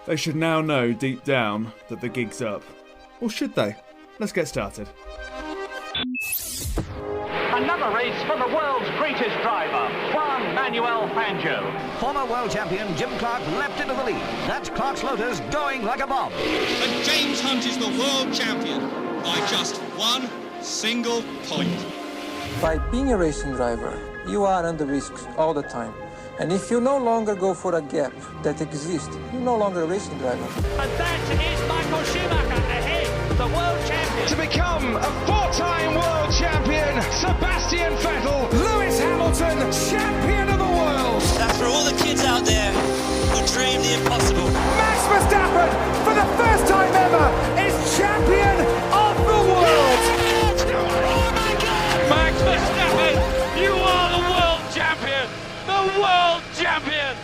They should now know deep down that the gig's up. Or should they? Let's get started. Another race for the world's greatest driver, Juan Manuel Fangio. Former world champion Jim Clark leapt into the lead. That's Clark's Lotus going like a bomb. And James Hunt is the world champion by just one single point. By being a racing driver, you are under risk all the time. And if you no longer go for a gap that exists, you're no longer a racing driver. And that is Michael Schumacher ahead, the world champion. To become a four-time world champion, Sebastian Vettel, Lewis Hamilton, champion of the world. That's for all the kids out there who dream the impossible. Max Verstappen, for the first time ever, is champion of the world. Oh my God! Max Verstappen, you are the world champion! The world champion!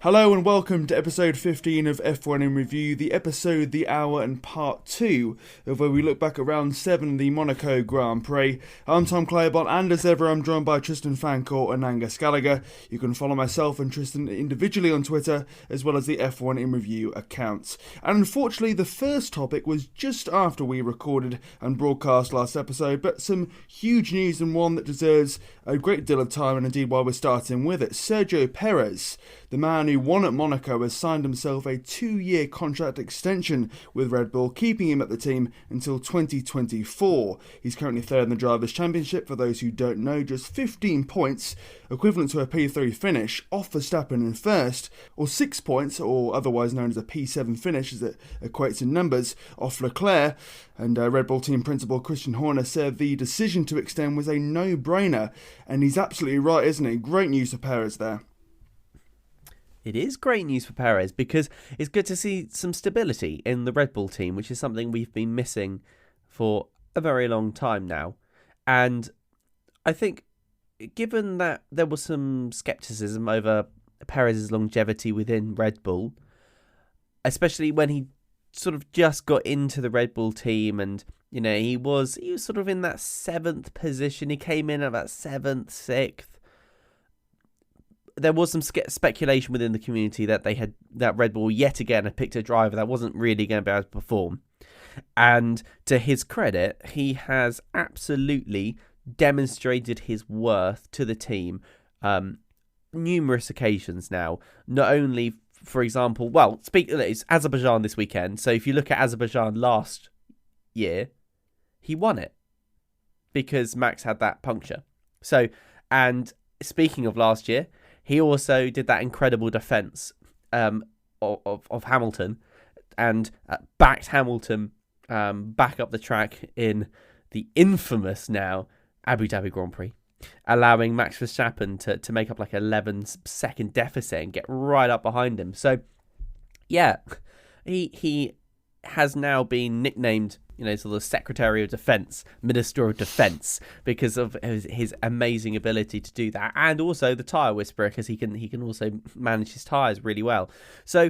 Hello and welcome to episode 15 of F1 in Review, the episode, the hour and part 2 of where we look back at round 7 of the Monaco Grand Prix. I'm Tom Clabon and as ever I'm joined by Tristan Fancourt and Angus Gallager. You can follow myself and Tristan individually on Twitter as well as the F1 in Review accounts. And unfortunately the first topic was just after we recorded and broadcast last episode, but some huge news and one that deserves a great deal of time and indeed why we're starting with it. Sergio Perez, the man who won at Monaco, has signed himself a 2-year contract extension with Redbull, keeping him at the team until 2024. He's currently third in the Drivers' Championship, for those who don't know, just 15 points, equivalent to a P3 finish, off Verstappen in first, or 6 points, or otherwise known as a P7 finish as it equates in numbers, off Leclerc. And Red Bull team principal Christian Horner said the decision to extend was a no-brainer, and he's absolutely right, isn't he? Great news for Perez there. It is great news for Perez because it's good to see some stability in the Red Bull team, which is something we've been missing for a very long time now. And I think, given that there was some scepticism over Perez's longevity within Red Bull, especially when he sort of just got into the Red Bull team and, you know, he was sort of in that 7th position. He came in at about 7th, 6th. There was some speculation within the community that that Red Bull yet again had picked a driver that wasn't really going to be able to perform. And to his credit, he has absolutely demonstrated his worth to the team numerous occasions now. Not only, for example, it's Azerbaijan this weekend. So if you look at Azerbaijan last year, he won it because Max had that puncture. So, and speaking of last year, he also did that incredible defence of Hamilton and backed Hamilton back up the track in the infamous now Abu Dhabi Grand Prix, allowing Max Verstappen to make up like 11-second deficit and get right up behind him. So, yeah, he has now been nicknamed, sort of Secretary of Defence, Minister of Defence, because of his amazing ability to do that, and also the tyre whisperer, because he can also manage his tyres really well. So,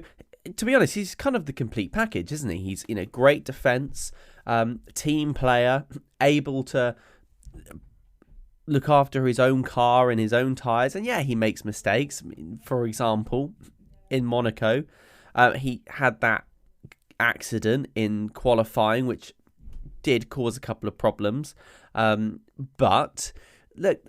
to be honest, he's kind of the complete package, isn't he? He's great defence, team player, able to look after his own car and his own tyres, and yeah, he makes mistakes. For example, in Monaco, he had that accident in qualifying, which did cause a couple of problems. But look,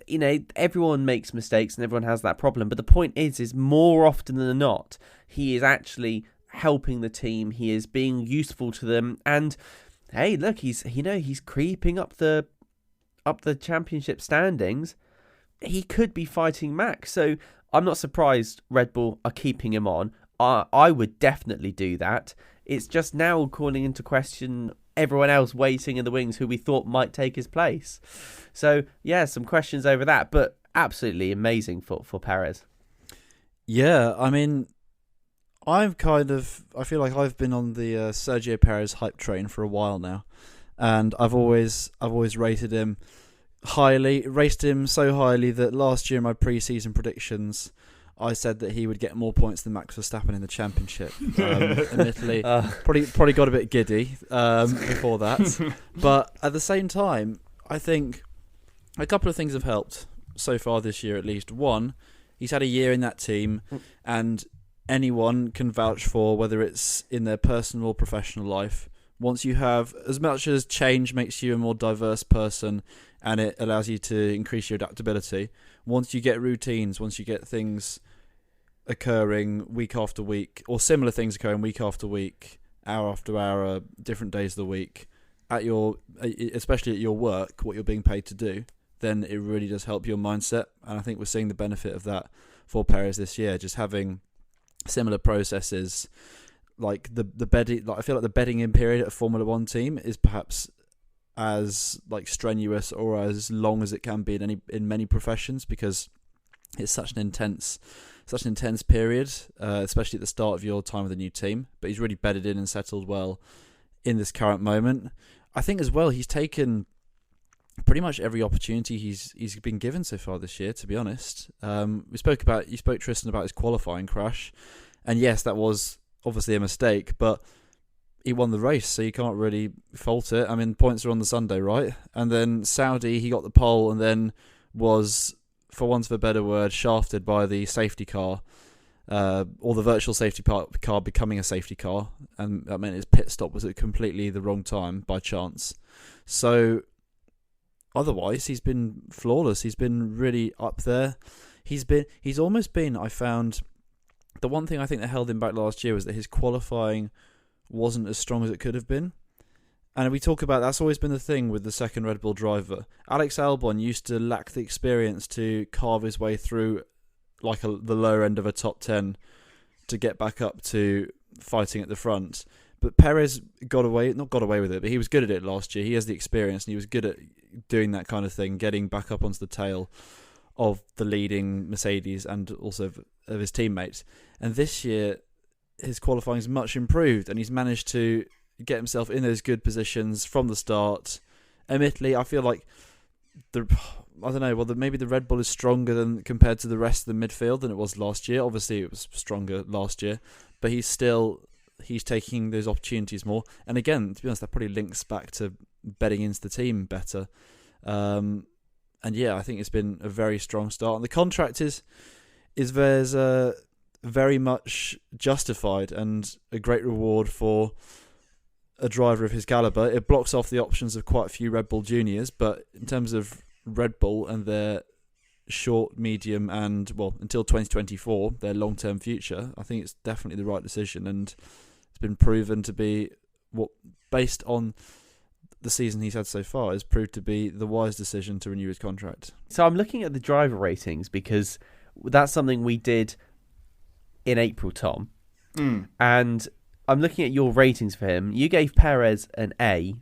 everyone makes mistakes and everyone has that problem. But the point is more often than not, he is actually helping the team. He is being useful to them. And hey, look, he's creeping up the championship standings. He could be fighting Max. So I'm not surprised Red Bull are keeping him on. I would definitely do that. It's just now calling into question everyone else waiting in the wings who we thought might take his place. So, yeah, some questions over that, but absolutely amazing for Perez. Yeah, I mean, I feel like I've been on the Sergio Perez hype train for a while now, and I've always rated him highly, raced him so highly that last year in my pre-season predictions, I said that he would get more points than Max Verstappen in the championship. Admittedly, probably got a bit giddy before that. But at the same time, I think a couple of things have helped so far this year at least. One, he's had a year in that team, and anyone can vouch for, whether it's in their personal or professional life. Once you have, as much as change makes you a more diverse person and it allows you to increase your adaptability, once you get routines, once you get things occurring week after week, or similar things occurring week after week, hour after hour, different days of the week, especially at your work, what you're being paid to do, then it really does help your mindset. And I think we're seeing the benefit of that for Perez this year, just having similar processes. Like the bedding, like I feel like the bedding in period at a Formula One team is perhaps as like strenuous or as long as it can be in many professions, because it's such an intense period, especially at the start of your time with a new team. But he's really bedded in and settled well in this current moment. I think as well he's taken pretty much every opportunity he's been given so far this year, to be honest. You spoke Tristan about his qualifying crash, and yes, that was obviously a mistake, but he won the race, so you can't really fault it. I mean, points are on the Sunday, right? And then Saudi, he got the pole and then was, for want of a better word, shafted by the safety car, or the virtual safety car becoming a safety car, and that meant his pit stop was at completely the wrong time by chance. So otherwise, he's been flawless. He's been really up there. He's almost been, I found, the one thing I think that held him back last year was that his qualifying wasn't as strong as it could have been. And we talk about, that's always been the thing with the second Red Bull driver. Alex Albon used to lack the experience to carve his way through like the lower end of a top 10 to get back up to fighting at the front. But Perez not got away with it, but he was good at it last year. He has the experience and he was good at doing that kind of thing, getting back up onto the tail of the leading Mercedes and also of his teammates. And this year, his qualifying is much improved, and he's managed to get himself in those good positions from the start. Admittedly, I feel like maybe the Red Bull is stronger than compared to the rest of the midfield than it was last year. Obviously, it was stronger last year, but he's taking those opportunities more. And again, to be honest, that probably links back to betting into the team better. And yeah, I think it's been a very strong start. And the contract is very much justified and a great reward for a driver of his calibre. It blocks off the options of quite a few Red Bull juniors, but in terms of Red Bull and their short, medium and, well, until 2024, their long-term future, I think it's definitely the right decision, and it's been proven to be, based on the season he's had so far, has proved to be the wise decision to renew his contract. So I'm looking at the driver ratings because that's something we did in April, Tom. And I'm looking at your ratings for him. You gave Perez an A.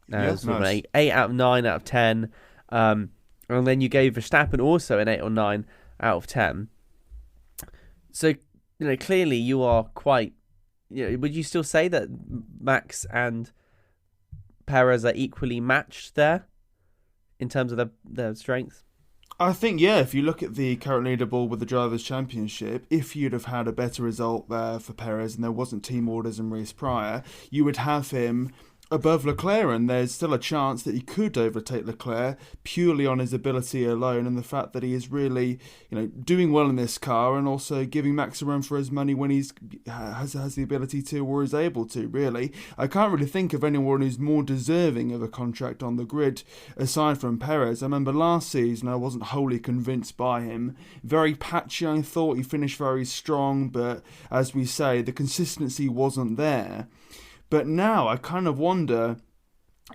Nice. An 8 out of 9 out of 10. And then you gave Verstappen also an 8 or 9 out of 10. So, clearly you are quite... would you still say that Max and Perez are equally matched there in terms of their strengths? I think, yeah, if you look at the current leaderboard with the Drivers' Championship, if you'd have had a better result there for Perez and there wasn't team orders in race prior, you would have him above Leclerc, and there's still a chance that he could overtake Leclerc purely on his ability alone and the fact that he is really, doing well in this car and also giving Max a run for his money when he's has the ability to or is able to, really. I can't really think of anyone who's more deserving of a contract on the grid aside from Perez. I remember last season I wasn't wholly convinced by him. Very patchy, I thought. He finished very strong, but as we say, the consistency wasn't there. But now I kind of wonder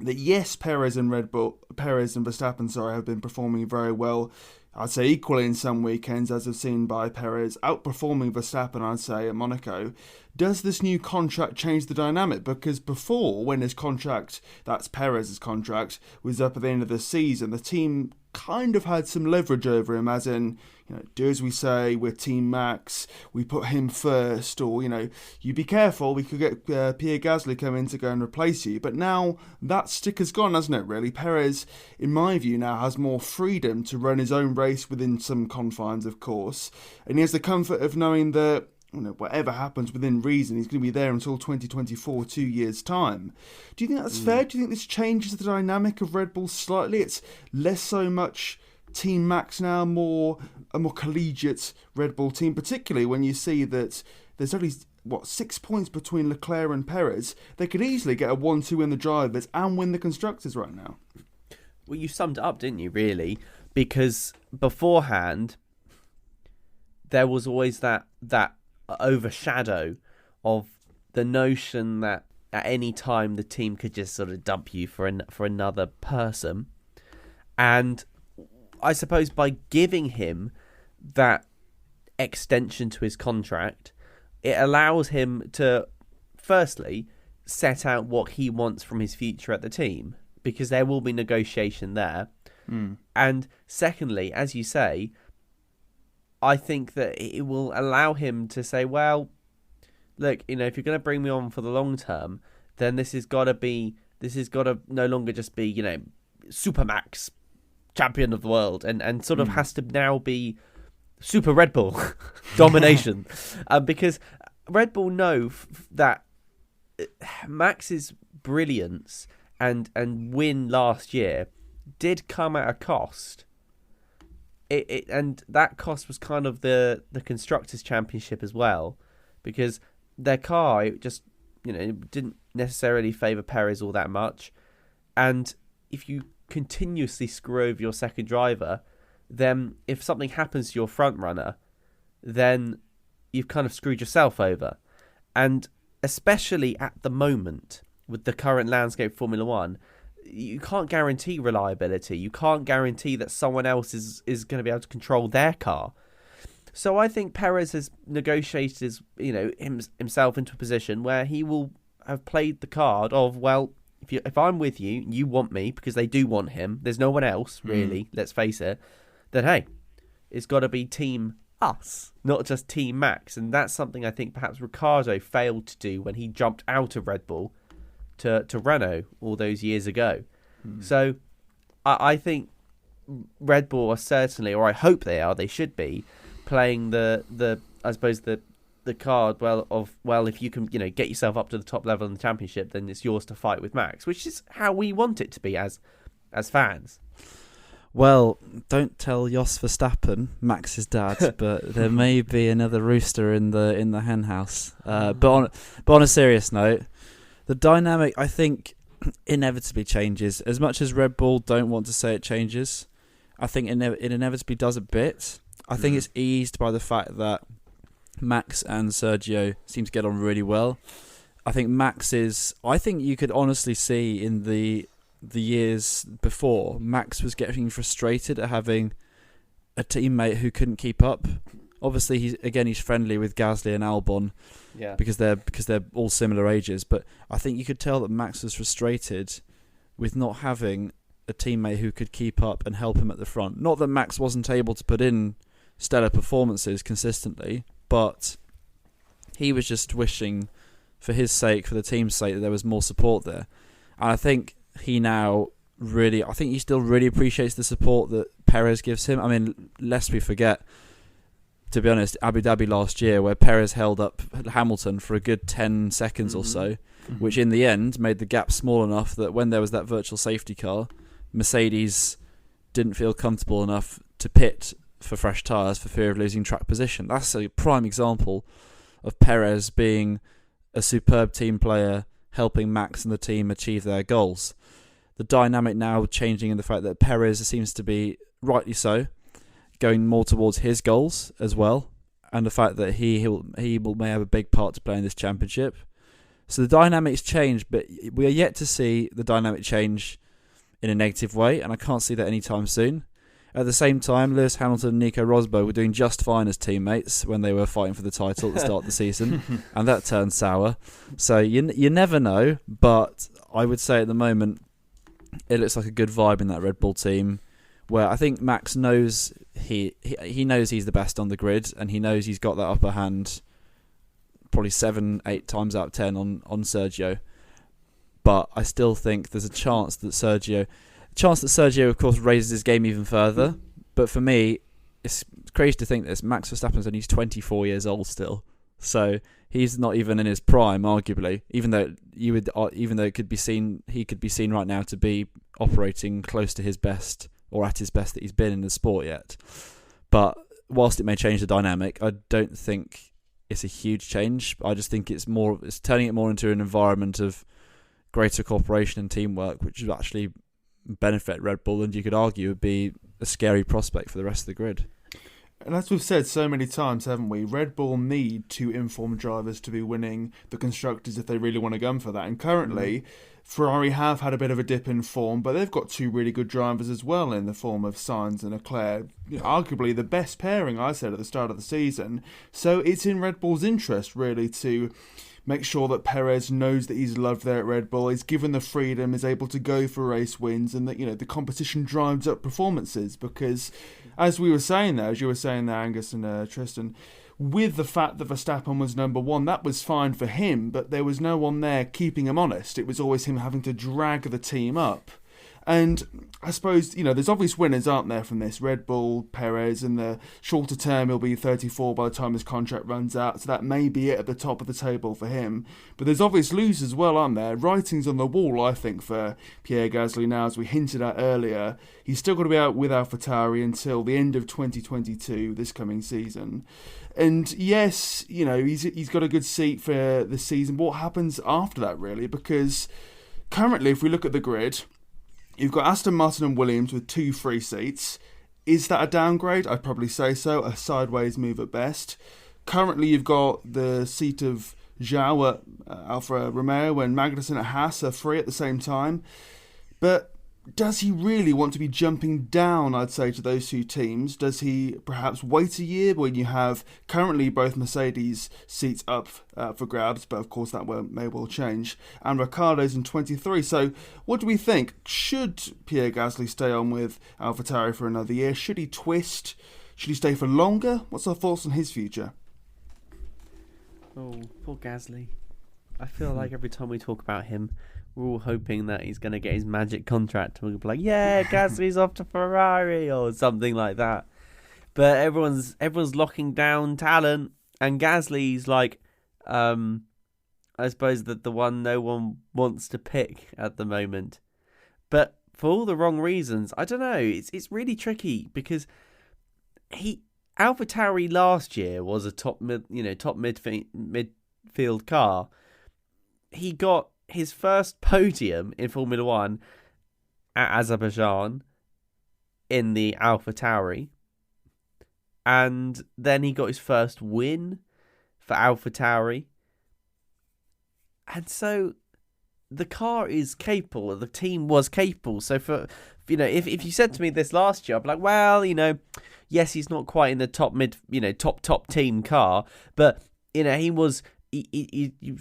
that yes, Perez and Verstappen, have been performing very well. I'd say equally in some weekends, as I've seen by Perez, outperforming Verstappen, I'd say, at Monaco. Does this new contract change the dynamic? Because before, when his contract, that's Perez's contract, was up at the end of the season, the team kind of had some leverage over him, as in, do as we say, we're Team Max, we put him first, or, you be careful, we could get Pierre Gasley come in to go and replace you. But now that sticker's gone, hasn't it, really? Perez, in my view, now has more freedom to run his own race within some confines, of course, and he has the comfort of knowing that whatever happens within reason, he's going to be there until 2024, 2 years' time. Do you think that's fair? Do you think this changes the dynamic of Red Bull slightly? It's less so much Team Max now, a more collegiate Red Bull team, particularly when you see that there's only 6 points between Leclerc and Perez. They could easily get a 1-2 in the drivers and win the constructors right now. Well, you summed it up, didn't you, really? Because beforehand, there was always that overshadow of the notion that at any time the team could just sort of dump you for another person. And I suppose by giving him that extension to his contract, it allows him to, firstly, set out what he wants from his future at the team, because there will be negotiation there. And secondly, as you say, I think that it will allow him to say, well, look, if you're going to bring me on for the long term, then this has got to no longer just be, Supermax champion of the world, and sort of has to now be Super Red Bull domination, because Red Bull know that Max's brilliance and win last year did come at a cost. And that cost was kind of the Constructors' Championship as well, because their car just didn't necessarily favour Perez all that much, and if you continuously screw over your second driver, then if something happens to your front runner, then you've kind of screwed yourself over. And especially at the moment, with the current landscape of Formula One, you can't guarantee reliability. You can't guarantee that someone else is going to be able to control their car. So I think Perez has negotiated himself into a position where he will have played the card of, well, if I'm with you, you want me, because they do want him, there's no one else, really, let's face it, then hey, it's got to be Team Us, not just Team Max. And that's something I think perhaps Ricciardo failed to do when he jumped out of Red Bull to Renault all those years ago. So I think Red Bull are certainly, or I hope they should be, playing the card if you can get yourself up to the top level in the championship, then it's yours to fight with Max, which is how we want it to be as fans. Well, don't tell Jos Verstappen, Max's dad, but there may be another rooster in the hen house. But on a serious note, the dynamic, I think, inevitably changes. As much as Red Bull don't want to say it changes, I think it inevitably does a bit. I think it's eased by the fact that Max and Sergio seem to get on really well. I think you could honestly see in the years before, Max was getting frustrated at having a teammate who couldn't keep up. Obviously, he's friendly with Gasley and Albon, because they're all similar ages. But I think you could tell that Max was frustrated with not having a teammate who could keep up and help him at the front. Not that Max wasn't able to put in stellar performances consistently, but he was just wishing, for his sake, for the team's sake, that there was more support there. And I think he still really appreciates the support that Perez gives him. I mean, lest we forget, to be honest, Abu Dhabi last year, where Perez held up Hamilton for a good 10 seconds or so, which in the end made the gap small enough that when there was that virtual safety car, Mercedes didn't feel comfortable enough to pit for fresh tyres for fear of losing track position. That's a prime example of Perez being a superb team player, helping Max and the team achieve their goals. The dynamic now changing in the fact that Perez seems to be, rightly so, going more towards his goals as well, and the fact that he may have a big part to play in this championship. So the dynamics change, but we are yet to see the dynamic change in a negative way, and I can't see that anytime soon. At the same time, Lewis Hamilton and Nico Rosberg were doing just fine as teammates when they were fighting for the title at the start of the season, and that turned sour. So you never know, but I would say at the moment it looks like a good vibe in that Red Bull team, where I think Max knows he knows he's the best on the grid, and he knows he's got that upper hand probably 7-8 times out of 10 on Sergio. But I still think there's a chance that Sergio, of course, raises his game even further. But for me, it's crazy to think this. Max Verstappen's only 24 years old still, so he's not even in his prime, arguably. Even though it could be seen, he could be seen right now to be operating close to his best or at his best that he's been in the sport yet. But whilst it may change the dynamic, I don't think it's a huge change. I just think it's turning it more into an environment of greater cooperation and teamwork, which would actually benefit Red Bull, and you could argue would be a scary prospect for the rest of the grid. And as we've said so many times, haven't we, Red Bull need to inform drivers to be winning the constructors if they really want to gun for that. And currently, Ferrari have had a bit of a dip in form, but they've got two really good drivers as well in the form of Sainz and Leclerc. Arguably the best pairing, I said at the start of the season. So it's in Red Bull's interest, really, to make sure that Perez knows that he's loved there at Red Bull, is given the freedom, is able to go for race wins, and that, the competition drives up performances. Because, as we were saying there, as you were saying there, Angus and Tristan, with the fact that Verstappen was number one, that was fine for him, but there was no one there keeping him honest. It was always him having to drag the team up. And I suppose, there's obvious winners, aren't there, from this? Red Bull, Perez, and the shorter term, he'll be 34 by the time his contract runs out, so that may be it at the top of the table for him. But there's obvious losers as well, aren't there? Writing's on the wall, I think, for Pierre Gasley now, as we hinted at earlier. He's still got to be out with AlphaTauri until the end of 2022, this coming season. And yes, he's got a good seat for the season. But what happens after that, really? Because currently, if we look at the grid, you've got Aston Martin and Williams with 2 free seats. Is that a downgrade? I'd probably say so. A sideways move at best. Currently, you've got the seat of Zhao at Alfa Romeo and Magnussen at Haas are free at the same time. But does he really want to be jumping down, I'd say, to those two teams? Does he perhaps wait a year when you have currently both Mercedes seats up for grabs, but of course that may well change, and Ricciardo's in 23. So what do we think? Should Pierre Gasly stay on with AlphaTauri for another year? Should he twist? Should he stay for longer? What's our thoughts on his future? Oh, poor Gasly. I feel like every time we talk about him, we're all hoping that he's going to get his magic contract. We'll be like, yeah, Gasly's off to Ferrari or something like that. But everyone's locking down talent, and Gasly's like, I suppose that the one no one wants to pick at the moment. But for all the wrong reasons, I don't know. It's really tricky because AlphaTauri last year was a top midfield car. He got his first podium in Formula 1 at Azerbaijan in the AlphaTauri. And then he got his first win for AlphaTauri. And so the car is capable, the team was capable. So for if you said to me this last year, I'd be like, well, yes, he's not quite in the top top team car, but he was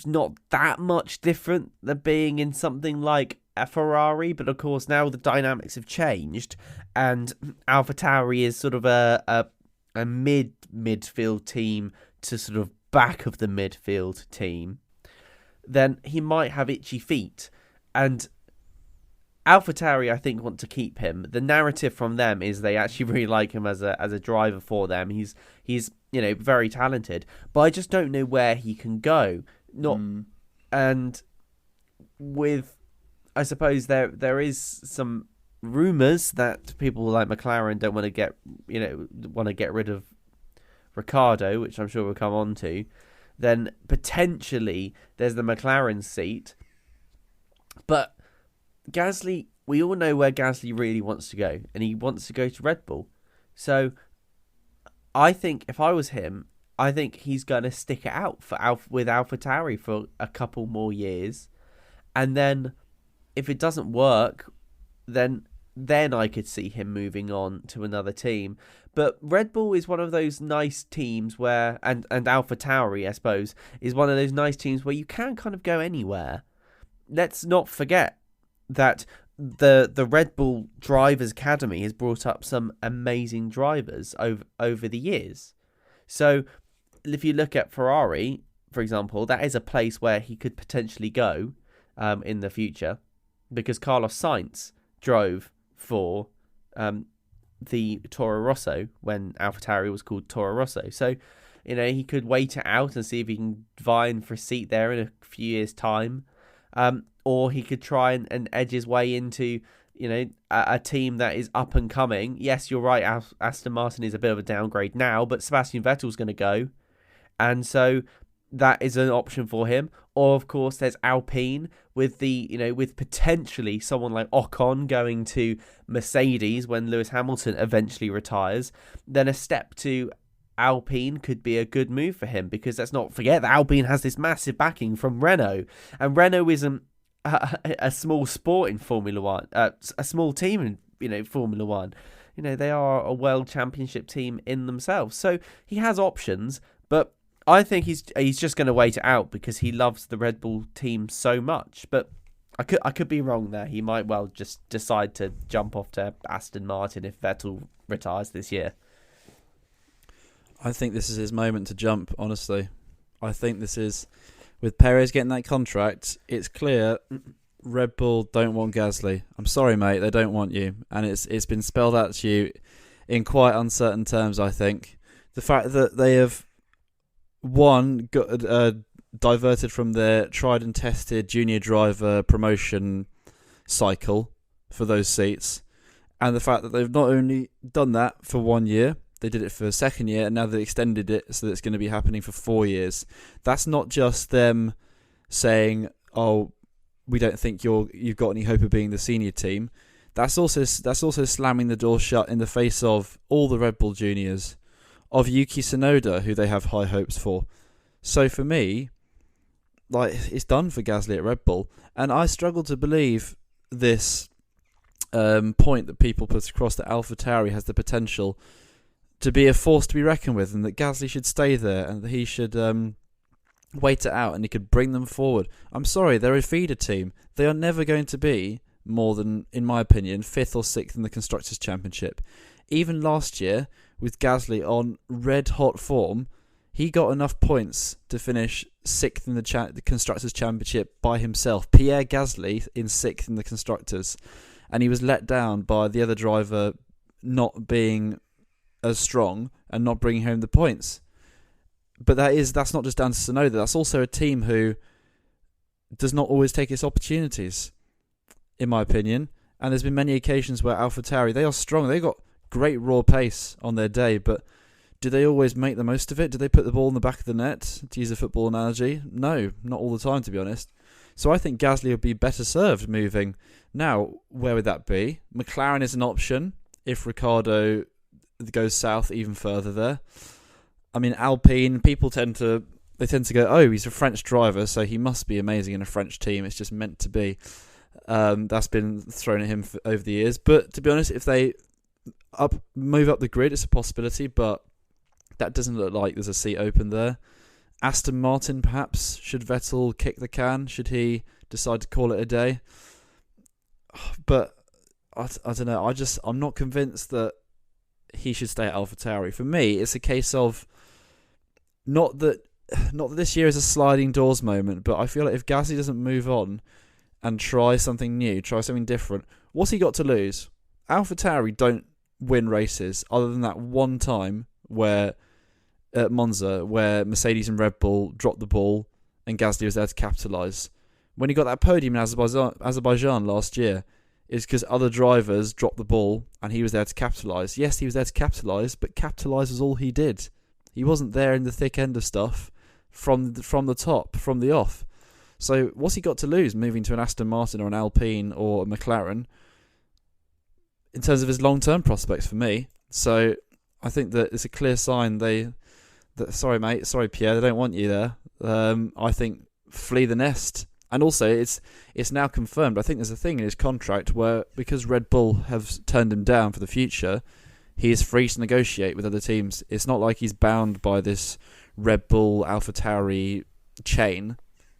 not that much different than being in something like a Ferrari. But of course now the dynamics have changed, and AlphaTauri is sort of a midfield team to sort of back of the midfield team. Then he might have itchy feet, and AlphaTauri, I think, want to keep him. The narrative from them is they actually really like him as a driver for them. He's very talented, but I just don't know where he can go. And with, I suppose there is some rumours that people like McLaren don't want to get rid of Ricciardo, which I'm sure we'll come on to. Then potentially there's the McLaren seat, but Gasly, we all know where Gasly really wants to go, and he wants to go to Red Bull. So I think if I was him, I think he's going to stick it out with AlphaTauri for a couple more years, and then if it doesn't work, then I could see him moving on to another team. But Red Bull is one of those nice teams where, and AlphaTauri, I suppose, is one of those nice teams where you can kind of go anywhere. Let's not forget that the Red Bull Drivers Academy has brought up some amazing drivers over the years. So if you look at Ferrari, for example, that is a place where he could potentially go in the future, because Carlos Sainz drove for the Toro Rosso when AlphaTauri was called Toro Rosso. So, he could wait it out and see if he can vying for a seat there in a few years' time. Or he could try and edge his way into, a team that is up and coming. Yes, you're right, Aston Martin is a bit of a downgrade now, but Sebastian Vettel's going to go. And so that is an option for him. Or of course there's Alpine with with potentially someone like Ocon going to Mercedes when Lewis Hamilton eventually retires. Then a step to Alpine could be a good move for him, because let's not forget that Alpine has this massive backing from Renault, and Renault isn't a small sport in Formula One, a small team in Formula One. They are a world championship team in themselves, so he has options. But I think he's just going to wait it out because he loves the Red Bull team so much. But I could be wrong there. He might well just decide to jump off to Aston Martin if Vettel retires this year. I think this is his moment to jump, honestly. I think this is, with Perez getting that contract, it's clear Red Bull don't want Gasley. I'm sorry, mate, they don't want you. And it's been spelled out to you in quite uncertain terms, I think. The fact that they have, one, got diverted from their tried and tested junior driver promotion cycle for those seats, and the fact that they've not only done that for 1 year, they did it for a second year, and now they extended it so that it's going to be happening for 4 years. That's not just them saying, "Oh, we don't think you've got any hope of being the senior team." That's also slamming the door shut in the face of all the Red Bull juniors, of Yuki Tsunoda, who they have high hopes for. So for me, it's done for Gasley at Red Bull, and I struggle to believe this point that people put across that AlphaTauri has the potential to be a force to be reckoned with, and that Gasley should stay there, and that he should wait it out, and he could bring them forward. I'm sorry, they're a feeder team. They are never going to be more than, in my opinion, 5th or 6th in the Constructors' Championship. Even last year, with Gasley on red-hot form, he got enough points to finish 6th in the Constructors' Championship by himself. Pierre Gasley in 6th in the Constructors. And he was let down by the other driver not being as strong and not bringing home the points. But that's not just down to Tsunoda. That's also a team who does not always take its opportunities, in my opinion. And there's been many occasions where AlphaTauri, they are strong. They got great raw pace on their day, but do they always make the most of it? Do they put the ball in the back of the net, to use a football analogy? No, not all the time, to be honest. So I think Gasley would be better served moving. Now, where would that be? McLaren is an option if Ricciardo goes south even further there. I mean, Alpine, people tend to go, oh, he's a French driver, so he must be amazing in a French team. It's just meant to be. That's been thrown at him over the years. But to be honest, if they move up the grid, it's a possibility, but that doesn't look like there's a seat open there. Aston Martin, perhaps. Should Vettel kick the can? Should he decide to call it a day? But I don't know. I'm not convinced that he should stay at AlphaTauri. For me, it's a case of not that this year is a sliding doors moment, but I feel like if Gasly doesn't move on and try something new, try something different, what's he got to lose? AlphaTauri don't win races other than that one time where at Monza, where Mercedes and Red Bull dropped the ball and Gasly was there to capitalise. When he got that podium in Azerbaijan last year, is because other drivers dropped the ball and he was there to capitalise. Yes, he was there to capitalise, but capitalise was all he did. He wasn't there in the thick end of stuff from the top, from the off. So what's he got to lose moving to an Aston Martin or an Alpine or a McLaren in terms of his long-term prospects for me? So I think that it's a clear sign sorry mate, sorry Pierre, they don't want you there. I think flee the nest. And also, it's now confirmed. I think there's a thing in his contract where, because Red Bull have turned him down for the future, he is free to negotiate with other teams. It's not like he's bound by this Red Bull AlphaTauri chain.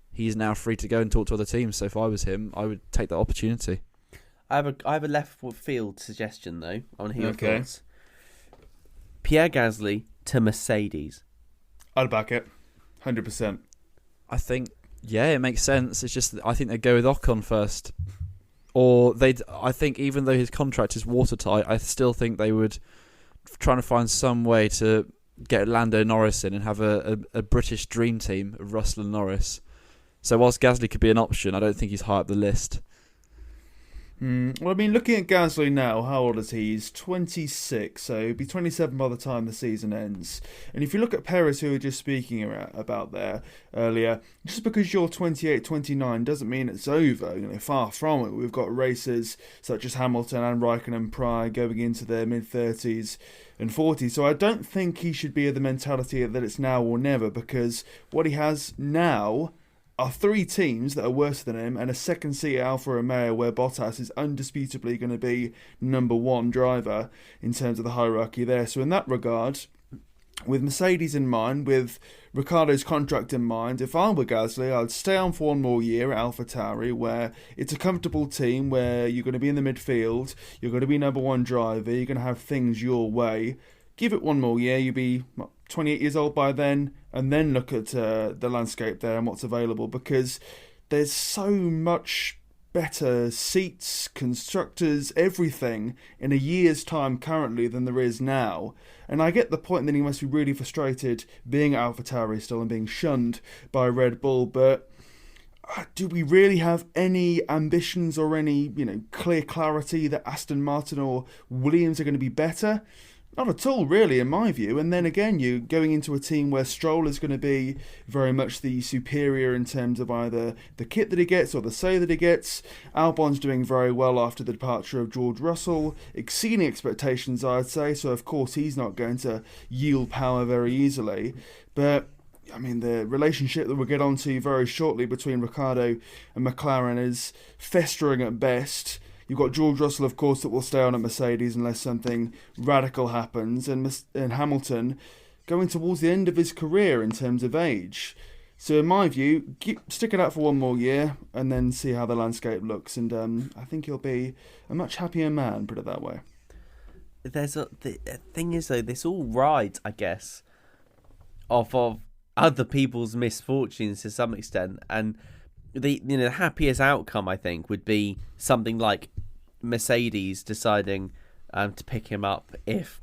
He's now free to go and talk to other teams. So if I was him, I would take that opportunity. I have a left field suggestion though. I want to hear your thoughts. Pierre Gasley to Mercedes. I'd back it, 100%. I think. Yeah, it makes sense. It's just I think they'd go with Ocon first. Or I think even though his contract is watertight, I still think they would try to find some way to get Lando Norris in and have a British dream team of Russell and Norris. So whilst Gasly could be an option, I don't think he's high up the list. Well, I mean, looking at Gasley now, how old is he? He's 26, so he'll be 27 by the time the season ends. And if you look at Perez, who we were just speaking about there earlier, just because you're 28, 29 doesn't mean it's over. Far from it. We've got racers such as Hamilton and Raikkonen and Pryor going into their mid-30s and 40s. So I don't think he should be of the mentality that it's now or never, because what he has now are 3 teams that are worse than him and a second seat at Alfa Romeo where Bottas is undisputably going to be number 1 driver in terms of the hierarchy there. So in that regard, with Mercedes in mind, with Ricciardo's contract in mind, if I were Gasly, I'd stay on for 1 more year at AlphaTauri, where it's a comfortable team, where you're going to be in the midfield, you're going to be number 1 driver, you're going to have things your way. Give it 1 more year, you'll be 28 years old by then, and then look at the landscape there and what's available, because there's so much better seats, constructors, everything in a year's time currently than there is now. And I get the point that he must be really frustrated being at AlphaTauri still and being shunned by Red Bull, but do we really have any ambitions or any clear clarity that Aston Martin or Williams are going to be better? Not at all, really, in my view. And then again, you're going into a team where Stroll is going to be very much the superior in terms of either the kit that he gets or the say that he gets. Albon's doing very well after the departure of George Russell, exceeding expectations, I'd say. So, of course, he's not going to yield power very easily. But I mean, the relationship that we'll get onto very shortly between Ricciardo and McLaren is festering at best. You've got George Russell, of course, that will stay on at Mercedes unless something radical happens, and Hamilton going towards the end of his career in terms of age. So in my view, stick it out for 1 more year and then see how the landscape looks, and I think he'll be a much happier man, put it that way. The thing is, though, this all rides, I guess, off of other people's misfortunes to some extent, and the happiest outcome, I think, would be something like Mercedes deciding to pick him up if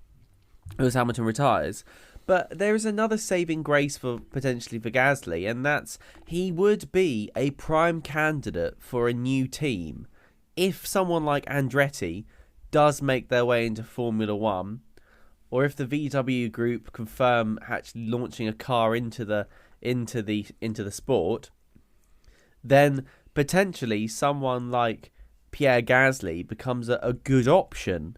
Lewis Hamilton retires. But there is another saving grace potentially for Gasly, and that's he would be a prime candidate for a new team if someone like Andretti does make their way into Formula One, or if the VW group confirm actually launching a car into the sport. Then potentially someone like Pierre Gasley becomes a good option,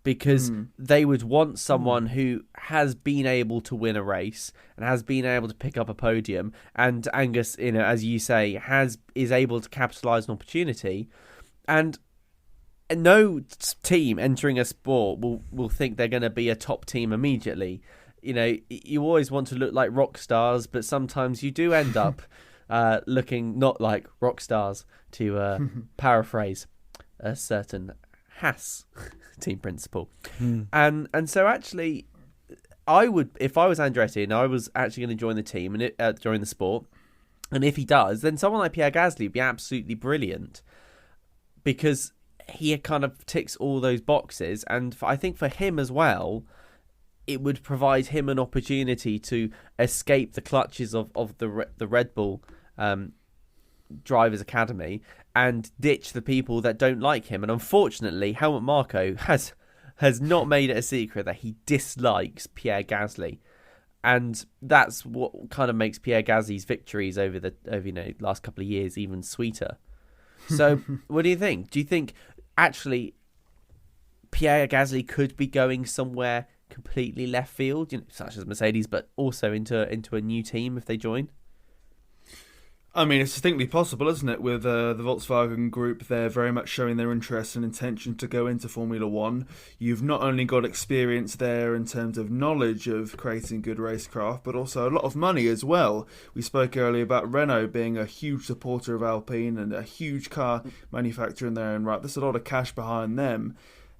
because they would want someone who has been able to win a race and has been able to pick up a podium. And Angus, as you say, is able to capitalise on opportunity. And no team entering a sport will think they're going to be a top team immediately. You always want to look like rock stars, but sometimes you do end up looking not like rock stars, to paraphrase a certain Haas team principal. And so actually, I would, if I was Andretti and I was actually going to join the team and join the sport, and if he does, then someone like Pierre Gasly would be absolutely brilliant, because he kind of ticks all those boxes. And I think for him as well, it would provide him an opportunity to escape the clutches of the Red Bull Drivers Academy and ditch the people that don't like him. And unfortunately, Helmut Marko has not made it a secret that he dislikes Pierre Gasly, and that's what kind of makes Pierre Gasly's victories over last couple of years even sweeter. So, what do you think? Do you think actually Pierre Gasly could be going somewhere completely left field, such as Mercedes, but also into a new team if they join? I mean, it's distinctly possible, isn't it? With the Volkswagen Group, they're very much showing their interest and intention to go into Formula One. You've not only got experience there in terms of knowledge of creating good racecraft, but also a lot of money as well. We spoke earlier about Renault being a huge supporter of Alpine and a huge car manufacturer in their own right. There's a lot of cash behind them.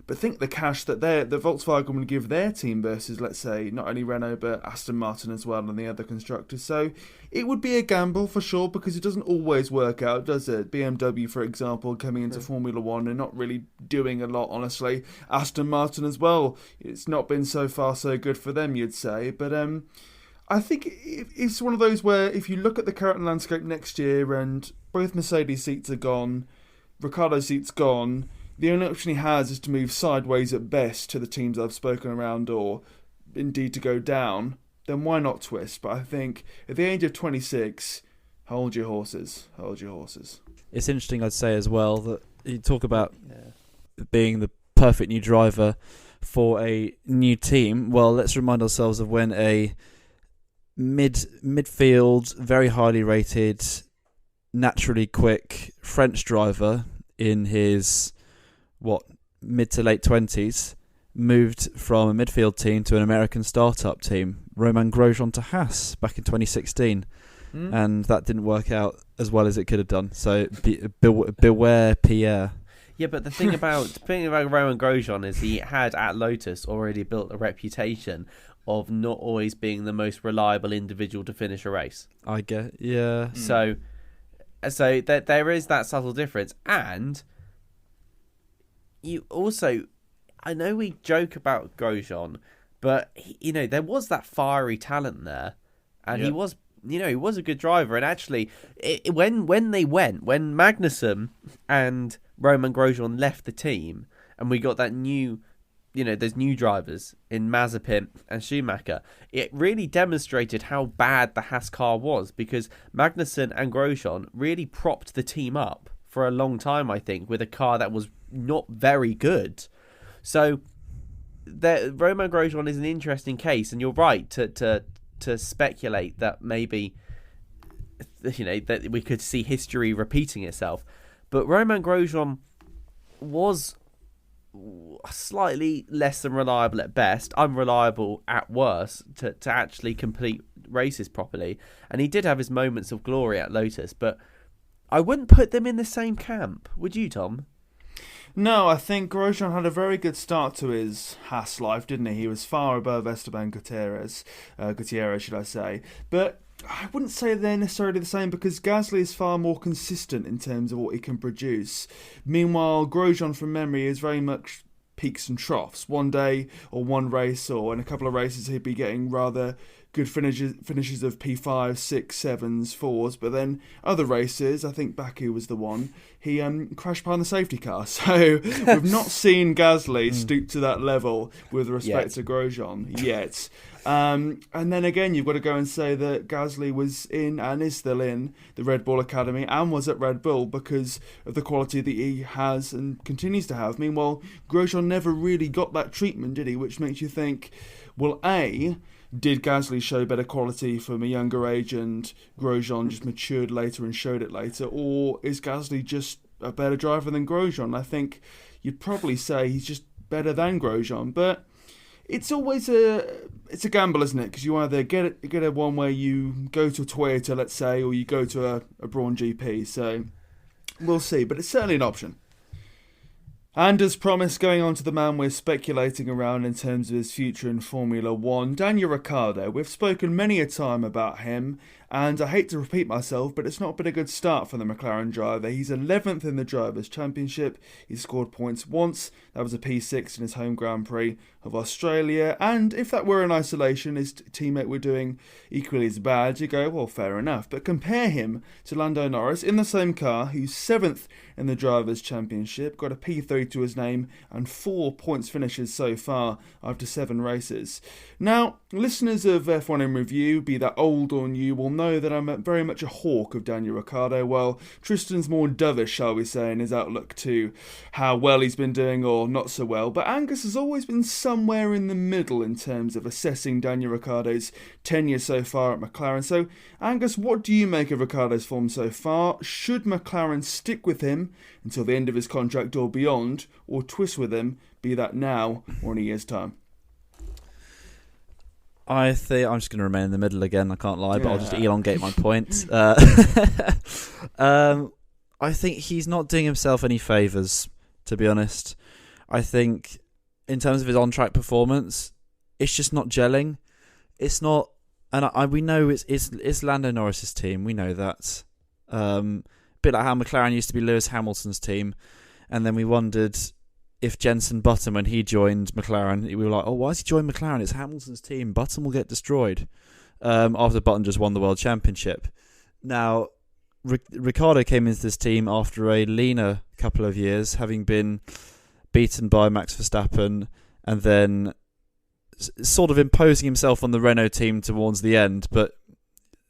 But think the cash that the Volkswagen would give their team versus, let's say, not only Renault, but Aston Martin as well and the other constructors. So it would be a gamble for sure, because it doesn't always work out, does it? BMW, for example, coming into Formula One and not really doing a lot, honestly. Aston Martin as well. It's not been so far so good for them, you'd say. But I think it's one of those where if you look at the current landscape next year and both Mercedes seats are gone, Ricciardo's seat's gone, the only option he has is to move sideways at best to the teams I've spoken around, or indeed to go down. Then why not twist? But I think at the age of 26, hold your horses. Hold your horses. It's interesting, I'd say as well, that you talk about being the perfect new driver for a new team. Well, let's remind ourselves of when a midfield, very highly rated, naturally quick French driver in his mid to late 20s moved from a midfield team to an American startup team, Romain Grosjean to Haas back in 2016, and that didn't work out as well as it could have done. So beware Pierre. Yeah, but the thing about Romain Grosjean is he had at Lotus already built a reputation of not always being the most reliable individual to finish a race. I get, yeah. So there is that subtle difference, and you also, I know we joke about Grosjean, but there was that fiery talent there, and he was a good driver. And actually, when Magnussen and Romain Grosjean left the team, and we got that new, there's new drivers in Mazepin and Schumacher, it really demonstrated how bad the Haas car was, because Magnussen and Grosjean really propped the team up for a long time, I think, with a car that was not very good. So Romain Grosjean is an interesting case, and you're right to speculate that maybe that we could see history repeating itself. But Romain Grosjean was slightly less than reliable at best, unreliable at worst, to actually complete races properly. And he did have his moments of glory at Lotus, but I wouldn't put them in the same camp. Would you, Tom? No, I think Grosjean had a very good start to his Haas life, didn't he? He was far above Esteban Gutierrez, should I say. But I wouldn't say they're necessarily the same, because Gasley is far more consistent in terms of what he can produce. Meanwhile, Grosjean, from memory, is very much peaks and troughs. One day or one race or in a couple of races he'd be getting rather good finishes of P5, 6, 7s, 4s, but then other races, I think Baku was the one, he crashed behind the safety car. So we've not seen Gasley stoop to that level with respect to Grosjean yet. And then again, you've got to go and say that Gasley was in and is still in the Red Bull Academy and was at Red Bull because of the quality that he has and continues to have. Meanwhile, Grosjean never really got that treatment, did he? Which makes you think, well, A, did Gasley show better quality from a younger age and Grosjean just matured later and showed it later? Or is Gasley just a better driver than Grosjean? I think you'd probably say he's just better than Grosjean, but it's always a gamble, isn't it? Because you either get a one where you go to a Toyota, let's say, or you go to a Braun GP. So we'll see, but it's certainly an option. And as promised, going on to the man we're speculating around in terms of his future in Formula 1, Daniel Ricciardo. We've spoken many a time about him, and I hate to repeat myself, but it's not been a good start for the McLaren driver. He's 11th in the Drivers' Championship. He's scored points once. That was a P6 in his home Grand Prix of Australia. And if that were in isolation, his teammate were doing equally as bad, you go, well, fair enough. But compare him to Lando Norris in the same car, who's 7th in the Drivers' Championship, got a P3 to his name, and 4 points finishes so far after 7 races. Now, listeners of F1 in Review, be that old or new, will know that I'm very much a hawk of Daniel Ricciardo, while Tristan's more dovish, shall we say, in his outlook to how well he's been doing or not so well. But Angus has always been somewhere in the middle in terms of assessing Daniel Ricciardo's tenure so far at McLaren. So, Angus, what do you make of Ricciardo's form so far? Should McLaren stick with him until the end of his contract or beyond, or twist with him, be that now or in a year's time? I think I'm just going to remain in the middle again. I can't lie, but I'll just elongate my point. I think he's not doing himself any favours, to be honest. I think in terms of his on-track performance, it's just not gelling. It's not, and we know it's Lando Norris's team. We know that. A bit like how McLaren used to be Lewis Hamilton's team, and then we wondered if Jenson Button, when he joined McLaren, we were like, oh, why has he joined McLaren? It's Hamilton's team. Button will get destroyed. After Button just won the World Championship. Now, Ricciardo came into this team after a leaner couple of years, having been beaten by Max Verstappen and then sort of imposing himself on the Renault team towards the end. But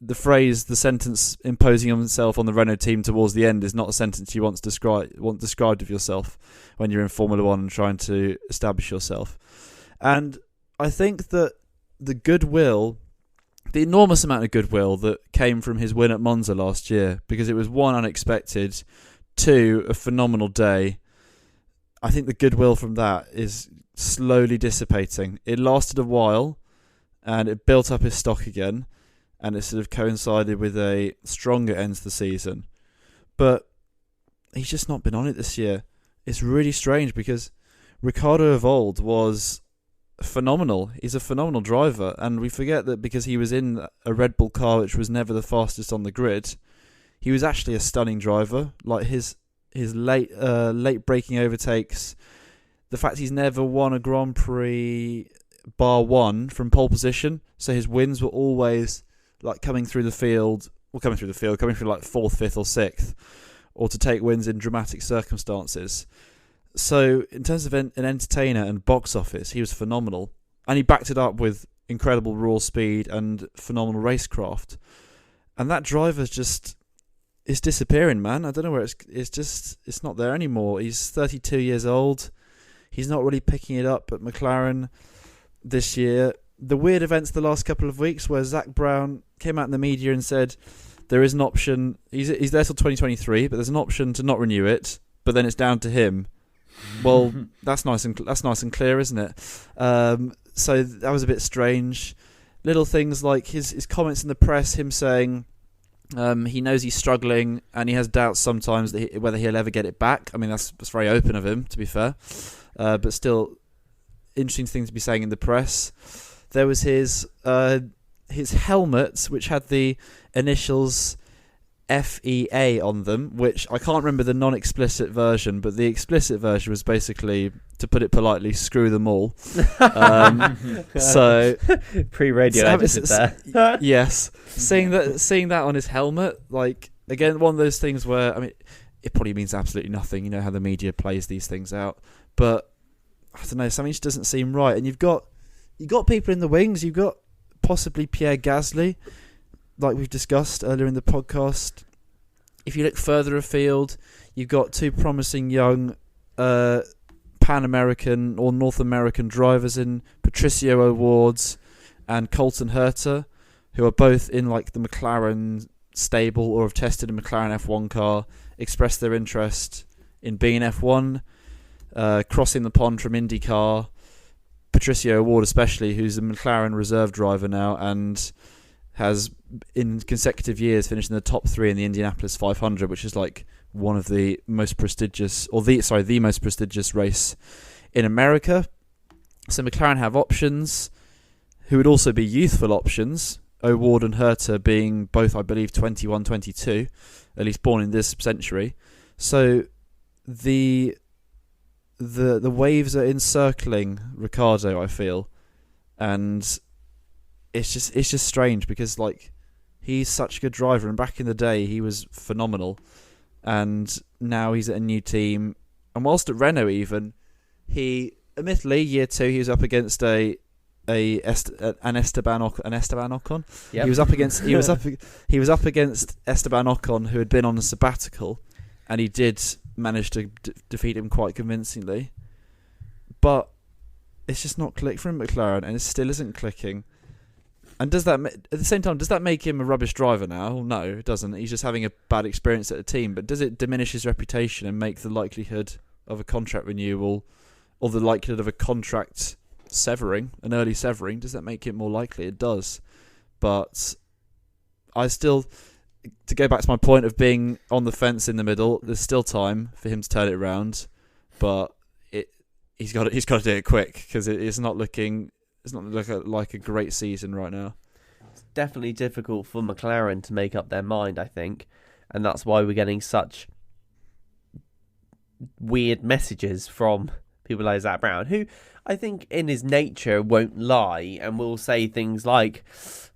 the sentence imposing himself on the Renault team towards the end is not a sentence you want described of yourself when you're in Formula One and trying to establish yourself. And I think that the enormous amount of goodwill that came from his win at Monza last year, because it was 1, unexpected, 2, a phenomenal day. I think the goodwill from that is slowly dissipating. It lasted a while and it built up his stock again, and it sort of coincided with a stronger end to the season. But he's just not been on it this year. It's really strange because Ricciardo of old was phenomenal. He's a phenomenal driver, and we forget that because he was in a Redbull car which was never the fastest on the grid, he was actually a stunning driver. Like his late braking overtakes, the fact he's never won a Grand Prix bar one from pole position, so his wins were always like coming through like 4th, 5th or 6th, or to take wins in dramatic circumstances. So in terms of an entertainer and box office, he was phenomenal. And he backed it up with incredible raw speed and phenomenal racecraft. And that driver's just is disappearing, man. I don't know where it's not there anymore. He's 32 years old. He's not really picking it up at McLaren this year. The weird events the last couple of weeks where Zach Brown came out in the media and said there is an option. He's there till 2023, but there's an option to not renew it. But then it's down to him. Well, that's nice and clear, isn't it? So that was a bit strange. Little things like his comments in the press, him saying he knows he's struggling and he has doubts sometimes whether he'll ever get it back. I mean, that's very open of him, to be fair. But still, interesting thing to be saying in the press. There was his helmet, which had the initials FEA on them, which I can't remember the non-explicit version, but the explicit version was basically, to put it politely, screw them all. So pre-radio edited there. Yes, seeing that on his helmet, like, again, one of those things where, I mean, it probably means absolutely nothing. You know how the media plays these things out, but I don't know, something just doesn't seem right. And you've got people in the wings. You've got possibly Pierre Gasley, like we've discussed earlier in the podcast. If you look further afield, you've got two promising young Pan-American or North American drivers in Patricio O'Wards and Colton Herta, who are both in like the McLaren stable or have tested a McLaren F1 car, expressed their interest in being F1, crossing the pond from IndyCar. Patricio O'Ward especially, who's a McLaren reserve driver now and has in consecutive years finished in the top 3 in the Indianapolis 500, which is like one of the most prestigious, or the most prestigious race in America. So McLaren have options who would also be youthful options, O'Ward and Herta being both, I believe, 21, 22, at least born in this century. So the waves are encircling Ricciardo, I feel, and it's just strange because like he's such a good driver, and back in the day he was phenomenal, and now he's at a new team. And whilst at Renault, even he, admittedly, year 2 he was up against an Esteban Ocon. Yep. He was up against Esteban Ocon, who had been on a sabbatical, and he did manage to defeat him quite convincingly. But it's just not clicked for him, McLaren, and it still isn't clicking. And does that, at the same time, does that make him a rubbish driver now? No, it doesn't. He's just having a bad experience at a team. But does it diminish his reputation and make the likelihood of a contract renewal, or the likelihood of a contract severing, an early severing, does that make it more likely? It does. But I still, to go back to my point of being on the fence in the middle, there's still time for him to turn it around. But he's got to do it quick, because it's not looking like a great season right now. It's definitely difficult for McLaren to make up their mind, I think, and that's why we're getting such weird messages from people like Zach Brown, who I think in his nature won't lie and will say things like,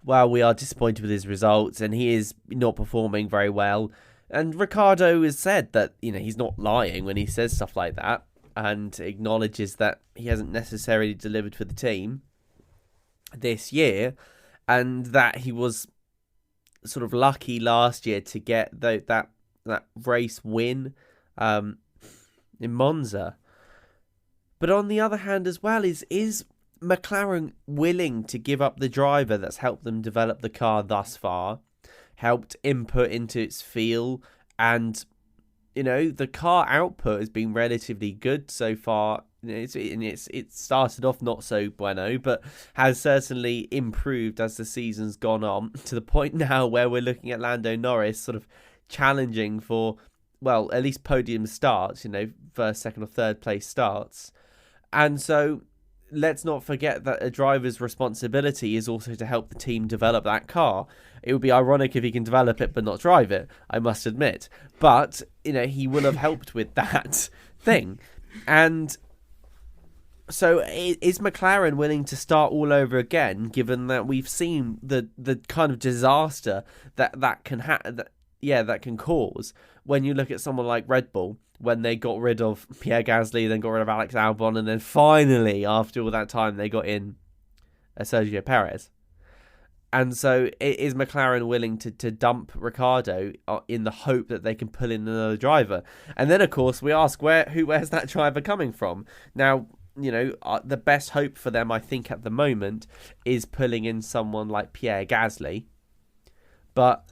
well, we are disappointed with his results and he is not performing very well. And Ricciardo has said that, he's not lying when he says stuff like that and acknowledges that he hasn't necessarily delivered for the team this year and that he was sort of lucky last year to get that race win in Monza. But on the other hand as well, is McLaren willing to give up the driver that's helped them develop the car thus far, helped input into its feel, and the car output has been relatively good so far. It started off not so bueno, but has certainly improved as the season's gone on, to the point now where we're looking at Lando Norris sort of challenging for, well, at least podium starts, first, second or third place starts. And so let's not forget that a driver's responsibility is also to help the team develop that car. It would be ironic if he can develop it but not drive it, I must admit. But, he will have helped with that thing. And so is McLaren willing to start all over again, given that we've seen the kind of disaster that can cause when you look at someone like Redbull, when they got rid of Pierre Gasley, then got rid of Alex Albon, and then finally, after all that time, they got in Sergio Perez. And so is McLaren willing to dump Ricciardo in the hope that they can pull in another driver? And then, of course, we ask, where's that driver coming from? Now, the best hope for them, I think, at the moment is pulling in someone like Pierre Gasley. But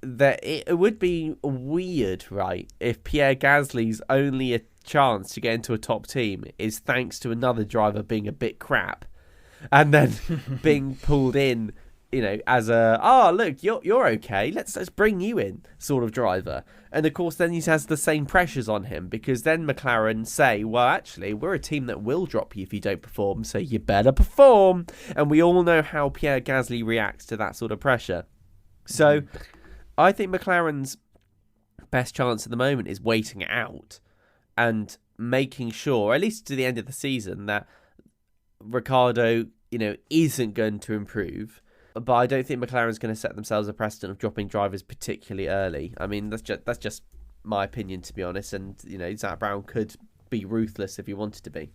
it would be weird, right, if Pierre Gasly's only a chance to get into a top team is thanks to another driver being a bit crap, and then being pulled in, as a, look, you're okay, let's bring you in sort of driver. And of course then he has the same pressures on him, because then McLaren say, well, actually, we're a team that will drop you if you don't perform, so you better perform. And we all know how Pierre Gasly reacts to that sort of pressure. So I think McLaren's best chance at the moment is waiting it out and making sure, at least to the end of the season, that Ricciardo, isn't going to improve. But I don't think McLaren's going to set themselves a precedent of dropping drivers particularly early. I mean, that's just my opinion, to be honest. And, Zach Brown could be ruthless if he wanted to be.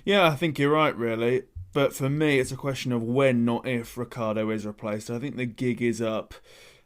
Yeah, I think you're right, really. But for me, it's a question of when, not if, Ricciardo is replaced. I think the gig is up.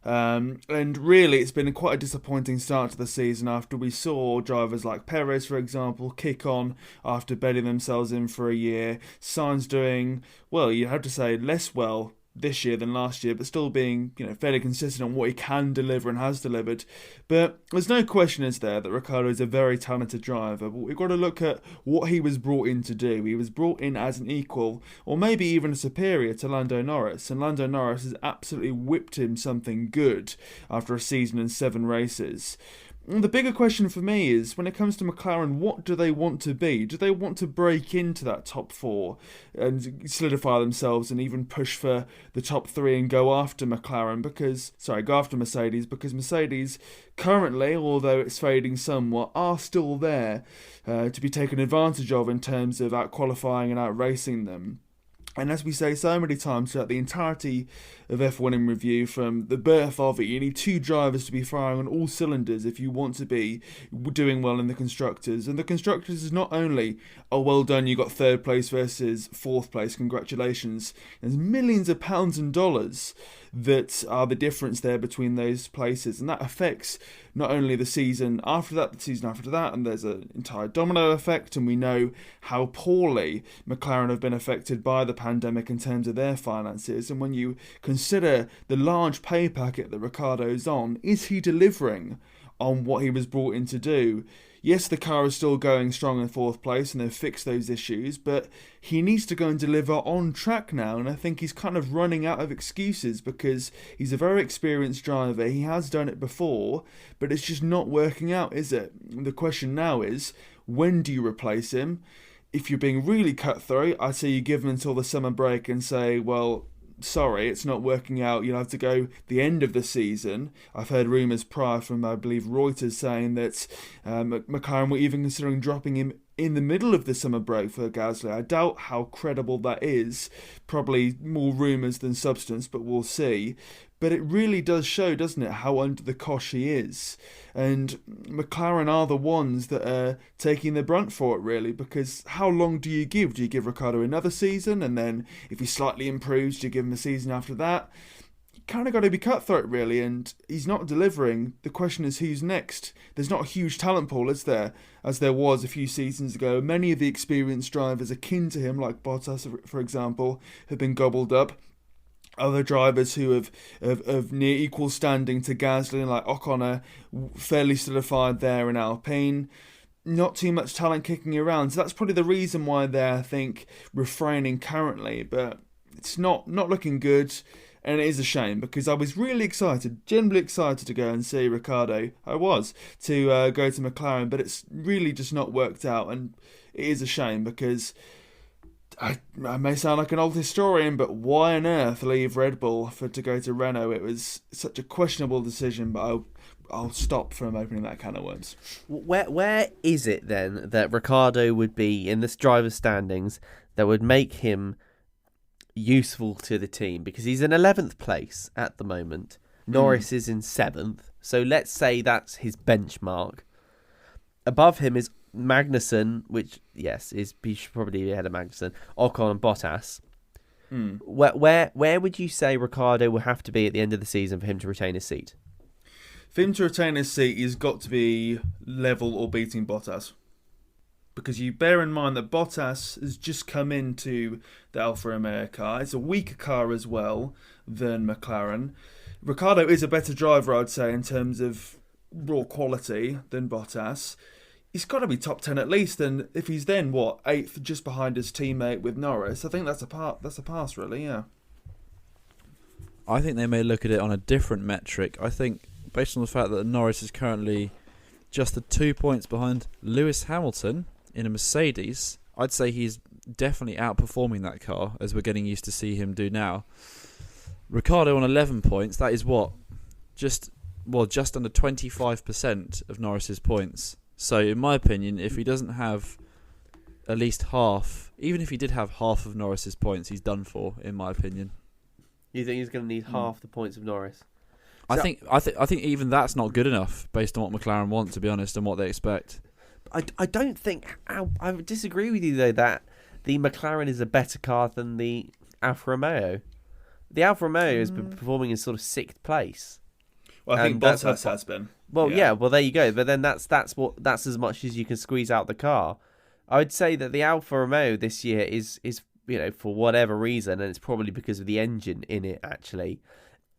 And really, it's been quite a disappointing start to the season after we saw drivers like Perez, for example, kick on after bedding themselves in for a year. Sainz doing, well, you have to say, less well this year than last year, but still being, fairly consistent on what he can deliver and has delivered. But there's no question, is there, that Ricciardo is a very talented driver, but we've got to look at what he was brought in to do. He was brought in as an equal, or maybe even a superior to Lando Norris, and Lando Norris has absolutely whipped him something good after a season and 7 races. The bigger question for me is, when it comes to McLaren, what do they want to be? Do they want to break into that top 4 and solidify themselves and even push for the top 3 and go after Mercedes? Because Mercedes currently, although it's fading somewhat, are still there to be taken advantage of in terms of out-qualifying and out-racing them. And as we say so many times throughout the entirety of F1 in review, from the birth of it, you need 2 drivers to be firing on all cylinders if you want to be doing well in the Constructors. And the Constructors is not only, oh, well done, you got 3rd place versus 4th place, congratulations. There's millions of pounds and dollars that are the difference there between those places, and that affects not only the season after that, the season after that, and there's an entire domino effect, and we know how poorly McLaren have been affected by the pandemic in terms of their finances. And when you consider the large pay packet that Ricciardo's on, is he delivering on what he was brought in to do? Yes, the car is still going strong in 4th place and they've fixed those issues, but he needs to go and deliver on track now, and I think he's kind of running out of excuses because he's a very experienced driver. He has done it before, but it's just not working out, is it? The question now is, when do you replace him? If you're being really cutthroat, I'd say you give him until the summer break and say, well, sorry, it's not working out, you'll have to go the end of the season. I've heard rumours prior from, I believe, Reuters saying that McLaren were even considering dropping him in the middle of the summer break for Gasley. I doubt how credible that is. Probably more rumours than substance, but we'll see. But it really does show, doesn't it, how under the cosh he is. And McLaren are the ones that are taking the brunt for it, really, because how long do you give? Do you give Ricciardo another season? And then if he slightly improves, do you give him a season after that? You kind of got to be cutthroat, really, and he's not delivering. The question is, who's next? There's not a huge talent pool, is there? As there was a few seasons ago. Many of the experienced drivers akin to him, like Bottas, for example, have been gobbled up. Other drivers who have near equal standing to Gasley, like Ocon, fairly solidified there in Alpine. Not too much talent kicking around, so that's probably the reason why they're, I think, refraining currently. But it's not looking good, and it is a shame because I was really excited, genuinely excited to go and see Ricciardo. I was to go to McLaren, but it's really just not worked out, and it is a shame because. I may sound like an old historian, but why on earth leave Red Bull to go to Renault? It was such a questionable decision, but I'll stop from opening that can of worms. Where is it then that Ricciardo would be in this driver's standings that would make him useful to the team? Because he's in 11th place at the moment. Norris is in 7th. So let's say that's his benchmark. Above him is Magnussen, which, yes, he should probably be ahead of Magnussen, Ocon and Bottas. Where would you say Ricciardo will have to be at the end of the season for him to retain his seat? For him to retain his seat, he's got to be level or beating Bottas. Because you bear in mind that Bottas has just come into the Alfa Romeo car. It's a weaker car as well than McLaren. Ricciardo is a better driver, I'd say, in terms of raw quality than Bottas. He's got to be top 10 at least, and if he's then, 8th, just behind his teammate with Norris, I think that's a pass, really, yeah. I think they may look at it on a different metric. I think, based on the fact that Norris is currently just the 2 points behind Lewis Hamilton in a Mercedes, I'd say he's definitely outperforming that car, as we're getting used to see him do now. Ricciardo on 11 points, that is just under 25% of Norris's points. So, in my opinion, if he doesn't have at least half, even if he did have half of Norris's points, he's done for, in my opinion. You think he's going to need half the points of Norris? I think even that's not good enough based on what McLaren want, to be honest, and what they expect. I don't think... I would disagree with you, though, that the McLaren is a better car than the Alfa Romeo. The Alfa Romeo has been performing in sort of 6th place. Well, I think Bottas has been. Well, yeah. Well, there you go. But then that's as much as you can squeeze out the car. I would say that the Alfa Romeo this year is for whatever reason, and it's probably because of the engine in it actually,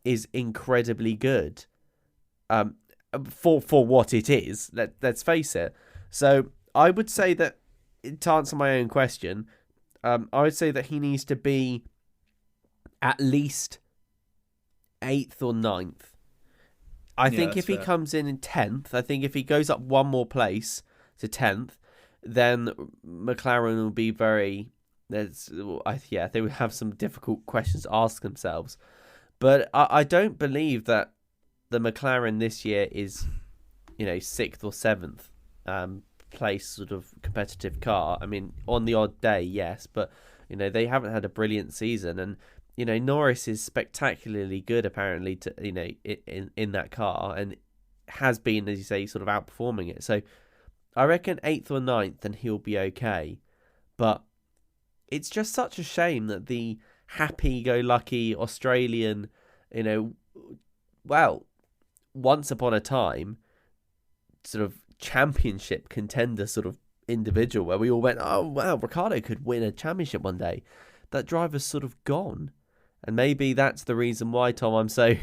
is incredibly good. For what it is, let's face it. So I would say that, to answer my own question, I would say that he needs to be at least 8th or 9th. I think if he comes in 10th, I think if he goes up one more place to 10th, then McLaren will be very... they would have some difficult questions to ask themselves. But I don't believe that the McLaren this year is, 6th or 7th place sort of competitive car. I mean, on the odd day, yes, but, they haven't had a brilliant season. And, Norris is spectacularly good, apparently, to in that car, and has been, as you say, sort of outperforming it. So I reckon 8th or 9th, and he'll be okay. But it's just such a shame that the happy-go-lucky Australian, once upon a time, sort of championship contender sort of individual, where we all went, oh, wow, Ricciardo could win a championship one day. That driver's sort of gone. And maybe that's the reason why, Tom, I'm so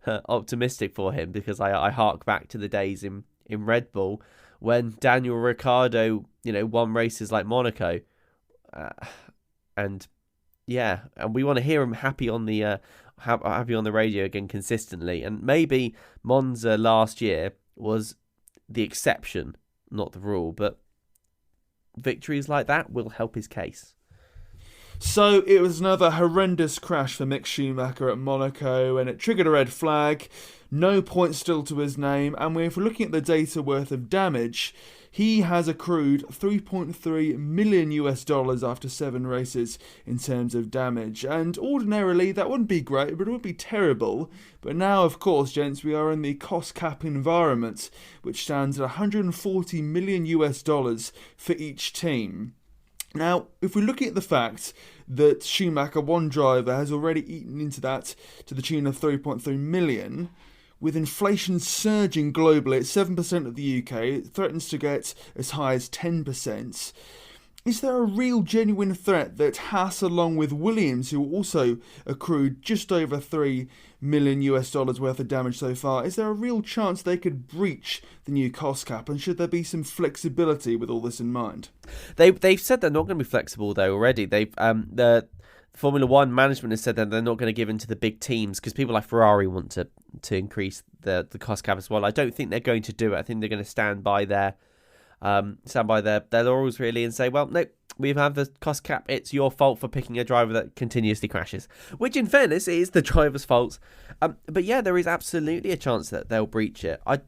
optimistic for him, because I hark back to the days in Red Bull when Daniel Ricciardo, won races like Monaco. And we want to hear him happy on the radio again consistently. And maybe Monza last year was the exception, not the rule. But victories like that will help his case. So it was another horrendous crash for Mick Schumacher at Monaco, and it triggered a red flag. No points still to his name, and if we're looking at the data worth of damage, he has accrued $3.3 million after 7 races in terms of damage. And ordinarily that wouldn't be great, but it would be terrible. But now, of course, gents, we are in the cost cap environment, which stands at $140 million for each team. Now, if we're looking at the fact that Schumacher, one driver, has already eaten into that to the tune of 3.3 million, with inflation surging globally at 7% of the UK, it threatens to get as high as 10%. Is there a real genuine threat that Haas, along with Williams, who also accrued just over $3 million worth of damage so far, is there a real chance they could breach the new cost cap? And should there be some flexibility with all this in mind? They've said they're not going to be flexible though already. The Formula One management has said that they're not going to give in to the big teams because people like Ferrari want to increase the cost cap as well. I don't think they're going to do it. I think they're going to stand by their laurels really and say, well, no, we have the cost cap. It's your fault for picking a driver that continuously crashes, which in fairness is the driver's fault. But yeah, there is absolutely a chance that they'll breach it. I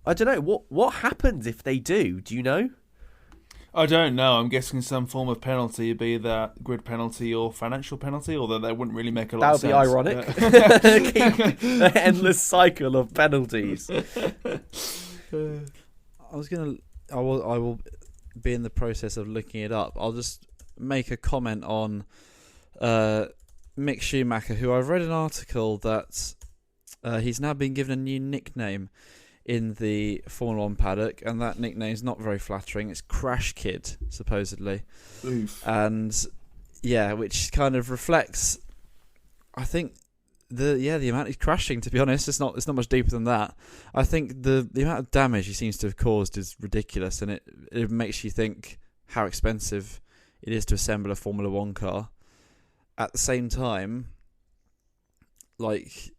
don't know what happens if they do. Do you know? I don't know. I'm guessing some form of penalty, be that grid penalty or financial penalty, although that wouldn't really make a lot of sense. That would be ironic. An endless cycle of penalties. I will be in the process of looking it up. I'll just make a comment on Mick Schumacher, who I've read an article that he's now been given a new nickname in the Formula 1 paddock, and that nickname is not very flattering. It's Crash Kid, supposedly. Oof. And yeah, which kind of reflects, I think, the amount he's crashing. To be honest, it's not much deeper than that. I think the amount of damage he seems to have caused is ridiculous, and it makes you think how expensive it is to assemble a Formula 1 car. At the same time, like,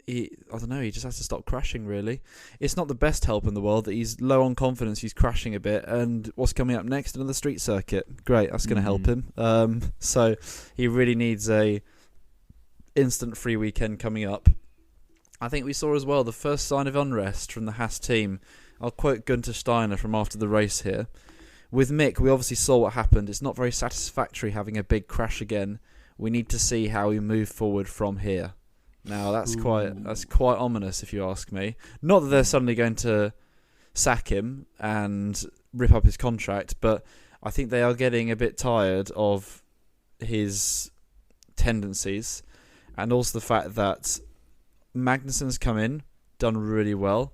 he just has to stop crashing, really. It's not the best help in the world that he's low on confidence, he's crashing a bit, and what's coming up next? Another street circuit. Great, that's going to help him. So he really needs a instant free weekend coming up. I think we saw as well the first sign of unrest from the Haas team. I'll quote Günther Steiner from after the race here. With Mick, we obviously saw what happened. It's not very satisfactory having a big crash again. We need to see how we move forward from here. Now that's quite ominous, if you ask me. Not that they're suddenly going to sack him and rip up his contract, but I think they are getting a bit tired of his tendencies, and also the fact that Magnussen's come in, done really well,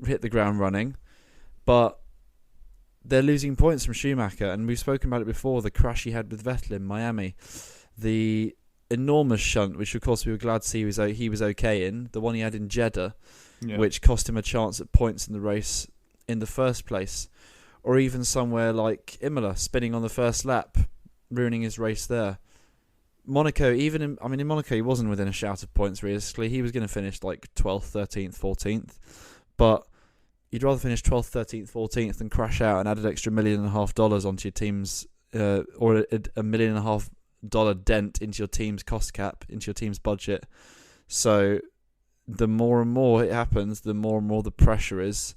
hit the ground running, but they're losing points from Schumacher, and we've spoken about it before, the crash he had with Vettel in Miami, the enormous shunt, which of course we were glad to see he was okay in, the one he had in Jeddah, which cost him a chance at points in the race in the first place, or even somewhere like Imola, spinning on the first lap, ruining his race there. Monaco, in Monaco he wasn't within a shout of points realistically. He was going to finish like 12th, 13th, 14th, but you'd rather finish 12th, 13th, 14th than crash out and add an extra $1.5 million onto your team's or $1.5 million dent into your team's cost cap, into your team's budget. So the more and more it happens, the more and more the pressure is,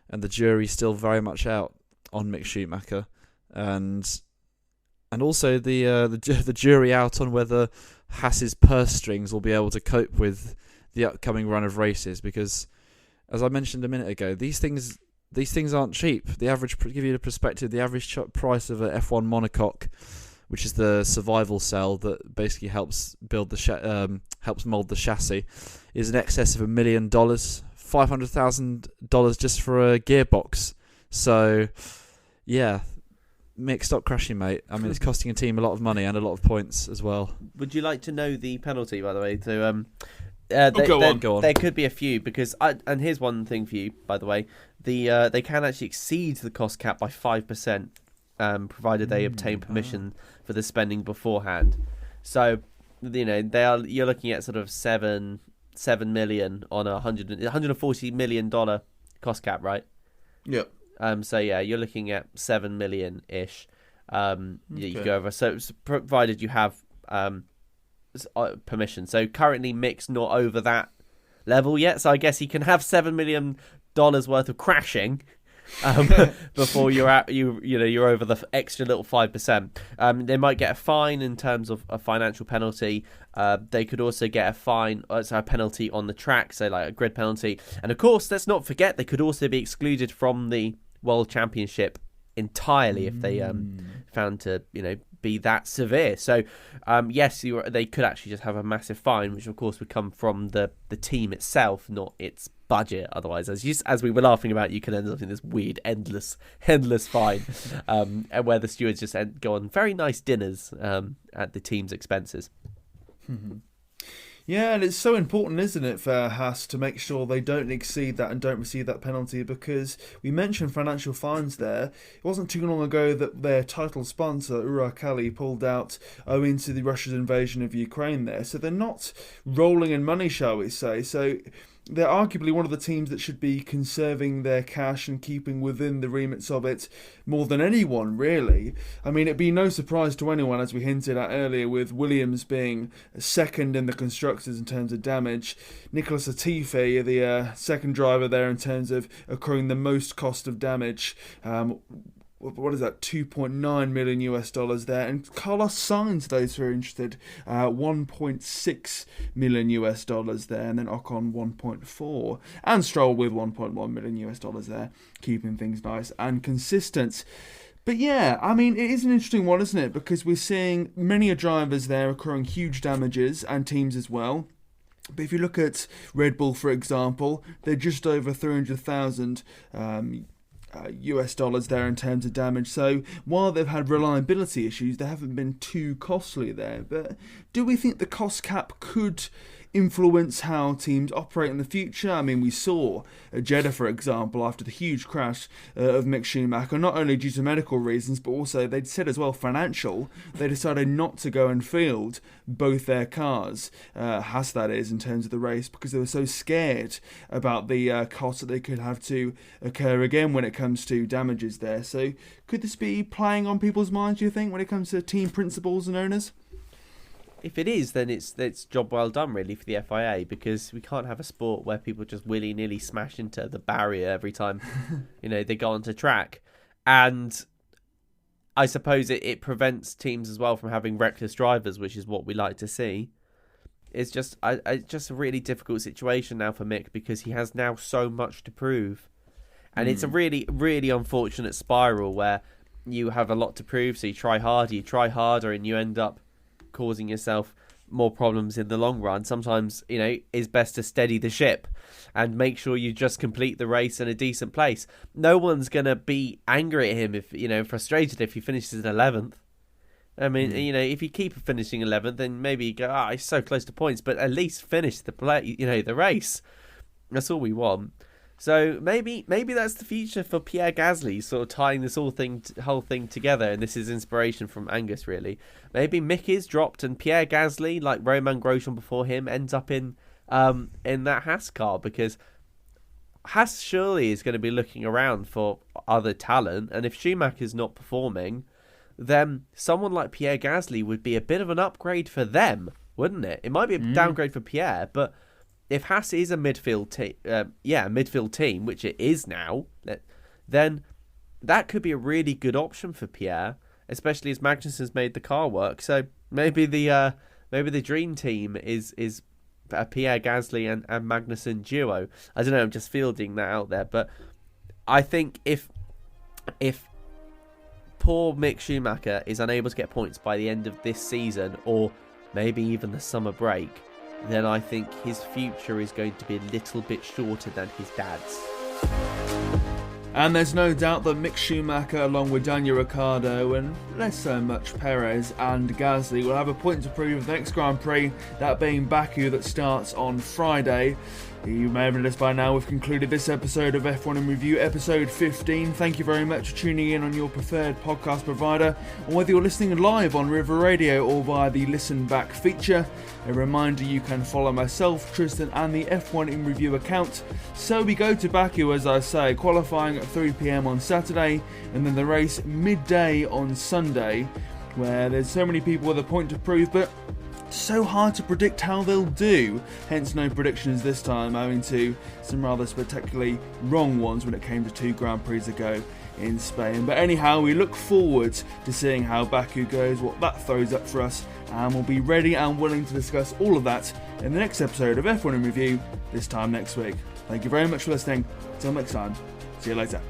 and the jury's still very much out on Mick Schumacher, and also the jury out on whether Haas's purse strings will be able to cope with the upcoming run of races, because as I mentioned a minute ago, these things aren't cheap. The average, give you a perspective, the average price of a F1 monocoque, which is the survival cell that basically helps build helps mold the chassis, is in excess of $1 million, $500,000 just for a gearbox. So, yeah, Mick, stop crashing, mate. I mean, it's costing a team a lot of money and a lot of points as well. Would you like to know the penalty, by the way? So, go on. There could be a few, because and here's one thing for you, by the way. They can actually exceed the cost cap by 5%. Provided they obtain permission for the spending beforehand. So, you're looking at sort of $7 million on a $140 million cost cap, right? Yep. So yeah, you're looking at $7 million ish. You go over. So provided you have permission. So currently Mick's not over that level yet. So I guess he can have $7 million worth of crashing before you're at you're over the extra little 5%. They might get a fine in terms of a financial penalty. They could also get a fine, so a penalty on the track, so like a grid penalty. And of course, let's not forget they could also be excluded from the World Championship entirely if they found to be that severe. So yes, they could actually just have a massive fine, which of course would come from the team itself, not its budget. Otherwise, as we were laughing about, you can end up in this weird endless fine, and where the stewards just go on very nice dinners at the team's expenses. Yeah, and it's so important, isn't it, for Haas to make sure they don't exceed that and don't receive that penalty, because we mentioned financial fines there. It wasn't too long ago that their title sponsor, Uralkali, pulled out owing to the Russia's invasion of Ukraine there. So they're not rolling in money, shall we say. So they're arguably one of the teams that should be conserving their cash and keeping within the remits of it more than anyone, really. I mean, it'd be no surprise to anyone, as we hinted at earlier, with Williams being second in the constructors in terms of damage. Nicholas Latifi, the second driver there in terms of accruing the most cost of damage. What is that? $2.9 million there, and Carlos Sainz, those who are interested, $1.6 million there, and then Ocon 1.4, and Stroll with $1.1 million there, keeping things nice and consistent. But yeah, I mean, it is an interesting one, isn't it? Because we're seeing many drivers there accruing huge damages, and teams as well. But if you look at Red Bull, for example, they're just over 300,000 US dollars there in terms of damage. So while they've had reliability issues, they haven't been too costly there. But do we think the cost cap could influence how teams operate in the future? I mean, we saw at Jeddah, for example, after the huge crash of Mick Schumacher, not only due to medical reasons, but also they'd said as well financial, they decided not to go and field both their cars, Haas that is, in terms of the race, because they were so scared about the costs that they could have to occur again when it comes to damages there. So could this be playing on people's minds, do you think, when it comes to team principals and owners? If it is, then it's job well done, really, for the FIA, because we can't have a sport where people just willy-nilly smash into the barrier every time they go onto track. And I suppose it prevents teams as well from having reckless drivers, which is what we like to see. It's just a really difficult situation now for Mick, because he has now so much to prove. And it's a really, really unfortunate spiral where you have a lot to prove, so you try harder, and you end up causing yourself more problems in the long run. Sometimes, it's best to steady the ship and make sure you just complete the race in a decent place. No one's going to be angry at him if, frustrated if he finishes in 11th. I mean, if you keep finishing 11th, then maybe you go, he's so close to points, but at least finish the race. That's all we want. So maybe that's the future for Pierre Gasley, sort of tying this whole thing together, and this is inspiration from Angus, really. Maybe Mick is dropped, and Pierre Gasley, like Romain Grosjean before him, ends up in that Haas car, because Haas surely is going to be looking around for other talent, and if Schumacher's not performing, then someone like Pierre Gasley would be a bit of an upgrade for them, wouldn't it? It might be a downgrade for Pierre, but if Haas is a midfield team, which it is now, then that could be a really good option for Pierre, especially as Magnussen's made the car work. So maybe the dream team is a Pierre Gasley and Magnussen duo. I don't know. I'm just fielding that out there, but I think if poor Mick Schumacher is unable to get points by the end of this season, or maybe even the summer break, then I think his future is going to be a little bit shorter than his dad's. And there's no doubt that Mick Schumacher, along with Daniel Ricciardo and less so much Perez and Gasly, will have a point to prove the next Grand Prix, that being Baku, that starts on Friday. You may have noticed by now we've concluded this episode of F1 in Review, episode 15. Thank you very much for tuning in on your preferred podcast provider, or whether you're listening live on River Radio or via the Listen Back feature. A reminder, you can follow myself, Tristan, and the F1 in Review account. So we go to Baku, as I say, qualifying at 3 PM on Saturday, and then the race midday on Sunday, where there's so many people with a point to prove, but so hard to predict how they'll do, hence no predictions this time, owing to some rather spectacularly wrong ones when it came to 2 Grand Prix ago in Spain. But anyhow, we look forward to seeing how Baku goes, what that throws up for us, and we'll be ready and willing to discuss all of that in the next episode of F1 in Review, this time next week. Thank you very much for listening. Till next time, see you later.